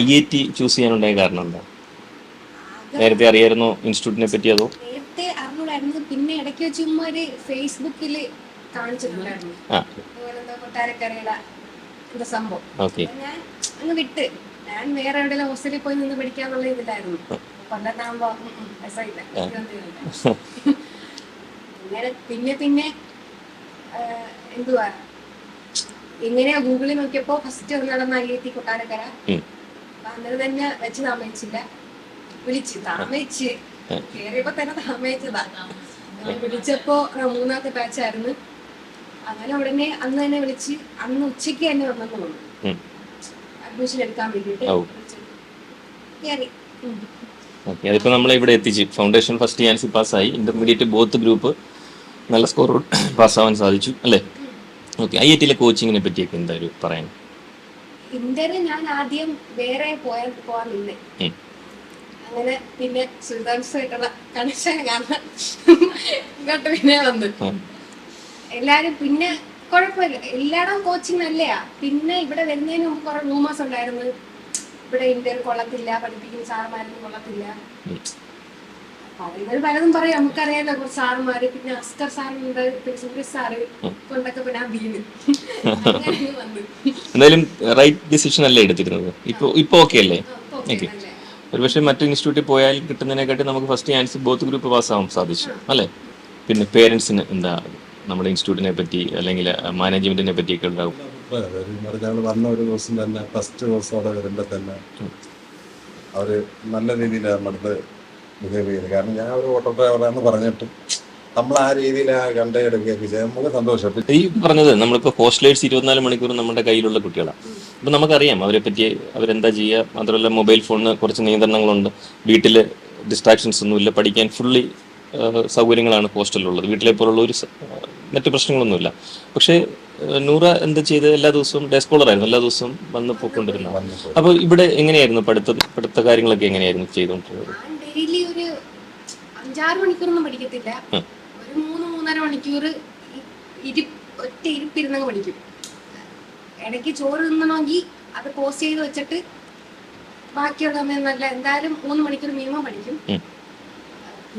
IIT choose ചെയ്യാനുണ്ടായ കാരണം എന്താ? നേരത്തെ അറിയായിരുന്നോ ഇൻസ്റ്റിറ്റ്യൂട്ടിനെ പറ്റി? അതോ നേരത്തെ അറിഞ്ഞൂടായിരുന്നു, പിന്നെ ഇടയ്ക്ക് വെച്ച് ചുമ്മാ ഒരു ഫേസ്ബുക്കിൽ കാണിച്ചിട്ടുണ്ടായിരുന്നു കൊട്ടാരക്കരയുടെ എന്താ സംഭവം. ഞാൻ അങ്ങ് വിട്ട്, ഞാൻ വേറെ എവിടെയെങ്കിലും ഹോസ്റ്റലിൽ പോയി നിന്ന് പഠിക്കാന്നുള്ള ഇതിലായിരുന്നു. കൊല്ലത്താകുമ്പോ രസമില്ല. അങ്ങനെ പിന്നെ എന്തുവാ എങ്ങനെയാ ഗൂഗിളിൽ നോക്കിയപ്പോ ഫസ്റ്റ് നടന്ന IIT കൊട്ടാരക്കര. അന്നേരം തന്നെ വെച്ച് താമസിച്ചില്ല, വിളിച്ച് താമസിച്ച് കേറിയപ്പോ തന്നെ താമസിച്ചതാ. വിളിച്ചപ്പോ 3ാമത്തെ ബാച്ചായിരുന്നു. അങ്ങനെ ഉടനെ അന്ന് തന്നെ വിളിച്ച് അന്ന് ഉച്ചയ്ക്ക് തന്നെ വന്നെന്ന് തോന്നുന്നു അഡ്മിഷൻ എടുക്കാൻ വേണ്ടിട്ട്. അതിപ്പോ നമ്മളെ ഇവിടെ എത്തിച്ച്. ഫൗണ്ടേഷൻ ഫസ്റ്റ് ചാൻസ് പാസ്സായി, ഇന്റർമീഡിയറ്റ് ബോത്ത് ഗ്രൂപ്പ് നല്ല സ്കോർ പാസ്സാവാൻ സാധിച്ചു അല്ലേ? ഓക്കെ. IIT കോച്ചിങ്ങിനെ പറ്റിയൊക്കെ എന്താ ഒരു പറയാൻ? ഇന്റർവ്യൂ ഞാൻ ആദ്യം വേറെ പോവാൻ നിന്നേ. അങ്ങനെ പിന്നെ സുൽത്താൻസുമായിട്ടുള്ള കണക്ഷൻ കാരണം ഇങ്ങോട്ട് പിന്നെ വന്നു. എല്ലാരും പിന്നെ കുഴപ്പമില്ല, എല്ലായിടവും കോച്ചിങ് നല്ലയാ. പിന്നെ ഇവിടെ വരുന്നതിന് മുമ്പ് കുറെ റൂമേഴ്സ് ഉണ്ടായിരുന്നു, ഇവിടെ ഇന്റർവ്യൂ കൊള്ളത്തില്ല, പഠിപ്പിക്കുന്ന സാറുമാരൊന്നും കൊള്ളത്തില്ല. പറയുന്നത് പലതും പറയും, നമുക്കറിയാലോ കുറച്ച് സാറുമാര്. പിന്നെ അസ്കർ സാറുണ്ട്, പിന്നെ സുരേഷ് സാറ് കൊണ്ടൊക്കെ പിന്നെ വീണ് അങ്ങനെ വന്നു. എന്തായാലും റൈറ്റ് ഡിസിഷൻ അല്ലേ എടുത്തിരുന്നത്? ഇപ്പൊ ഓക്കെ അല്ലേ? ഓക്കെ. ഒരുപക്ഷെ മറ്റു ഇൻസ്റ്റിറ്റ്യൂട്ടിൽ പോയാൽ കിട്ടുന്നതിനെക്കാട്ടി നമുക്ക് ഫസ്റ്റ് ചാൻസ് ബോത്ത് ഗ്രൂപ്പ് പാസ്സാവാൻ സാധിച്ചു അല്ലേ? പിന്നെ പേരൻസിന് എന്താ നമ്മുടെ ഇൻസ്റ്റിറ്റ്യൂട്ടിനെ പറ്റി അല്ലെങ്കിൽ മാനേജ്മെന്റിനെ പറ്റിയൊക്കെ ഉണ്ടാവും? ഞങ്ങൾ വന്ന ഒരു ദിവസം തന്നെ, ഫസ്റ്റ് ദിവസം അവിടെ വരുമ്പോൾ തന്നെ അവര് നല്ല രീതിയിലാണ് നമ്മുടെ ബിഹേവ് ചെയ്തത്. കാരണം ഞാൻ ഒരു ഓട്ടോ ഡ്രൈവറാന്ന് പറഞ്ഞിട്ടും നമ്മൾ ആ രീതിയിലാണ് കണ്ടെടുക്കുകയൊക്കെ ചെയ്യാൻ നമുക്ക് സന്തോഷം. ഈ പറഞ്ഞത് നമ്മളിപ്പോൾ ഹോസ്റ്റലേഴ്സ് 24 മണിക്കൂറും നമ്മുടെ കയ്യിലുള്ള കുട്ടികളാണ്. അപ്പം നമുക്കറിയാം അവരെ പറ്റി, അവരെന്താ ചെയ്യുക. മാത്രമല്ല മൊബൈൽ ഫോണിന് കുറച്ച് നിയന്ത്രണങ്ങളുണ്ട്, വീട്ടിൽ ഡിസ്ട്രാക്ഷൻസ് ഒന്നുമില്ല, പഠിക്കാൻ ഫുള്ളി സൗകര്യങ്ങളാണ് ഹോസ്റ്റലിലുള്ളത്. വീട്ടിലെ പോലുള്ള ഒരു മറ്റു പ്രശ്നങ്ങളൊന്നുമില്ല. പക്ഷേ നൂറ എന്താ ചെയ്ത് എല്ലാ ദിവസവും ഡേ സ്കോളറായിരുന്നു, എല്ലാ ദിവസവും വന്ന് പോയിക്കൊണ്ടിരുന്നത്. അപ്പോൾ ഇവിടെ എങ്ങനെയായിരുന്നു പഠിത്ത കാര്യങ്ങളൊക്കെ എങ്ങനെയായിരുന്നു ചെയ്തുകൊണ്ടിരുന്നത്? ഡെയിലി ഒരു 5-6 മണിക്കൂറൊന്നും പഠിക്കത്തില്ല, ഒരു 3-3.5 മണിക്കൂർ ഒറ്റ ഇരിപ്പിരുന്നങ്ങ് പഠിക്കും. ഇടയ്ക്ക് ചോറ് തിന്നണമെങ്കിൽ അത് പോസ്റ്റ് ചെയ്ത് വെച്ചിട്ട് ബാക്കിയുള്ള സമയം നല്ല എന്തായാലും 3 മണിക്കൂർ മിനിമം പഠിക്കും.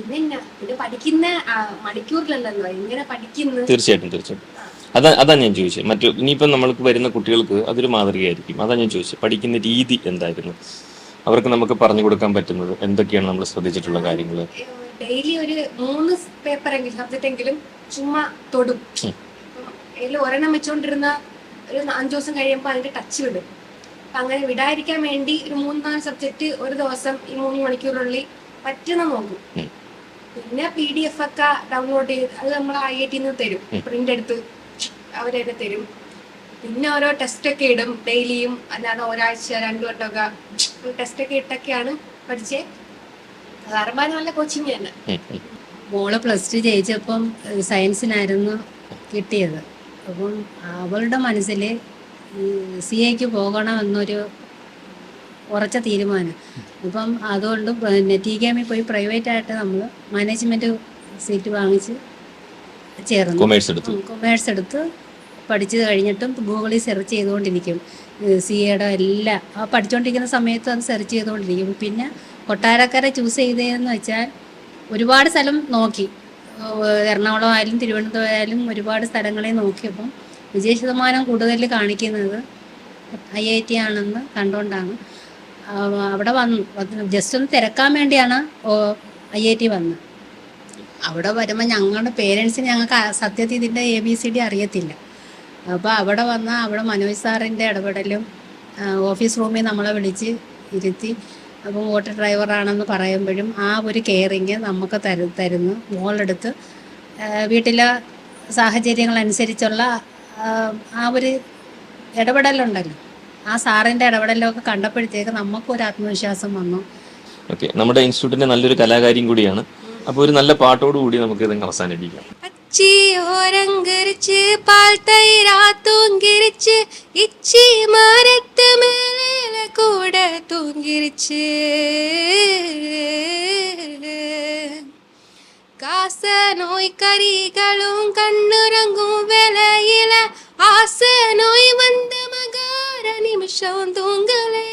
പിന്നെ പഠിക്കുന്ന മണിക്കൂറിലല്ലോ എങ്ങനെ പഠിക്കുന്നത്. തീർച്ചയായിട്ടും അതാ ഞാൻ ചോദിച്ചത്. മറ്റു ഇനിയിപ്പം നമ്മൾക്ക് വരുന്ന കുട്ടികൾക്ക് അതൊരു മാതൃകയായിരിക്കും. അതാ ഞാൻ ചോദിച്ചത്, പഠിക്കുന്ന രീതി എന്തായിരുന്നു, അവർക്ക് നമുക്ക് പറഞ്ഞു കൊടുക്കാൻ പറ്റുന്നത് എന്തൊക്കെയാണ്, നമ്മൾ ശ്രദ്ധിച്ചിട്ടുള്ള കാര്യങ്ങൾ? ഡെയിലി ഒരു 3 പേപ്പറെങ്കിലും സബ്ജക്റ്റ് എങ്കിലും ചുമ്മാ തൊടും. അതിൽ ഒരെണ്ണം വെച്ചോണ്ടിരുന്ന ഒരു 5 ദിവസം കഴിയുമ്പോൾ അതിന്റെ ടച്ച് വിടും. അങ്ങനെ വിടാതിരിക്കാൻ വേണ്ടി ഒരു 3-4 സബ്ജക്റ്റ് ഒരു ദിവസം ഈ 3 മണിക്കൂറിനുള്ളിൽ പറ്റുന്ന നോക്കും. പിന്നെ PDF ഒക്കെ ഡൗൺലോഡ് ചെയ്ത് അത് നമ്മൾ IIT തരും, പ്രിന്റ് എടുത്ത് അവരെന്നെ തരും. പിന്നെ ഓരോ ടെസ്റ്റ് ഒക്കെ ഇടും ഡെയിലിയും, അല്ലാതെ ഒരാഴ്ച 2 വട്ടമൊക്കെ ടെസ്റ്റ് ഒക്കെ ഇട്ടൊക്കെയാണ് പഠിച്ചേ. സാറന്മാര് നല്ല കോച്ചിങ് തന്നെ. മോള് +2 ജയിച്ചപ്പം സയൻസിനായിരുന്നു കിട്ടിയത്. അപ്പം അവളുടെ മനസ്സിൽ CAക്ക് പോകണമെന്നൊരു ഉറച്ച തീരുമാനം. അപ്പം അതുകൊണ്ട് പിന്നെ TKM പോയി പ്രൈവറ്റായിട്ട് നമ്മൾ മാനേജ്മെൻറ്റ് സീറ്റ് വാങ്ങിച്ച് ചേർന്നു. കൊമേഴ്സ് എടുത്ത് പഠിച്ചു കഴിഞ്ഞിട്ടും ഗൂഗിളിൽ സെർച്ച് ചെയ്തുകൊണ്ടിരിക്കും. CAയുടെ എല്ലാം പഠിച്ചുകൊണ്ടിരിക്കുന്ന സമയത്ത് അത് സെർച്ച് ചെയ്തുകൊണ്ടിരിക്കും. പിന്നെ കൊട്ടാരക്കര ചൂസ് ചെയ്തതെന്ന് വെച്ചാൽ ഒരുപാട് സ്ഥലം നോക്കി, എറണാകുളം ആയാലും തിരുവനന്തപുരം ആയാലും ഒരുപാട് സ്ഥലങ്ങളെ നോക്കിയപ്പം വിജയശതമാനം കൂടുതൽ കാണിക്കുന്നത് IIT ആണെന്ന് കണ്ടുകൊണ്ടാണ് അവിടെ വന്നു. ജസ്റ്റ് ഒന്ന് തിരക്കാൻ വേണ്ടിയാണ് IIT വന്നത്. അവിടെ വരുമ്പോൾ ഞങ്ങളുടെ പേരൻസിന് ഞങ്ങൾക്ക് സത്യത്തിൽ ഇതിൻ്റെ ABCD അറിയത്തില്ല. അപ്പോൾ അവിടെ വന്നാൽ അവിടെ മനോജ് സാറിൻ്റെ ഇടപെടലും ഓഫീസ് റൂമിൽ നമ്മളെ വിളിച്ച് ഇരുത്തി, അപ്പം ഓട്ടോ ഡ്രൈവറാണെന്ന് പറയുമ്പോഴും ആ ഒരു കെയറിങ് നമുക്ക് തരുന്നു. മോളെടുത്ത് വീട്ടിലെ സാഹചര്യങ്ങളനുസരിച്ചുള്ള ആ ഒരു ഇടപെടലുണ്ടല്ലോ, ആ സാറിൻ്റെ ഇടപെടലൊക്കെ കണ്ടപ്പോഴത്തേക്ക് നമുക്കൊരു ആത്മവിശ്വാസം വന്നു. ഓക്കെ. നമ്മുടെ ഇൻസ്റ്റിറ്റ്യൂട്ടിൻ്റെ നല്ലൊരു കലാകാരിയും കൂടിയാണ്. അപ്പോൾ ഒരു നല്ല പാട്ടോട് കൂടി നമുക്ക് ഇത് അവസാനിപ്പിക്കാം. ഓരങ്കരിച്ച് പാൽ തൈരാ തൂങ്കിരിച്ച് ഇച്ചി മരത്ത് മേലെ കൂടെ തൂങ്കിരിച്ച് കാസ നോയ് കറികളും കണ്ണുറങ്ങും വേലയില ആസ നോയ് വந்த மகார நிமிஷம் தூங்கலே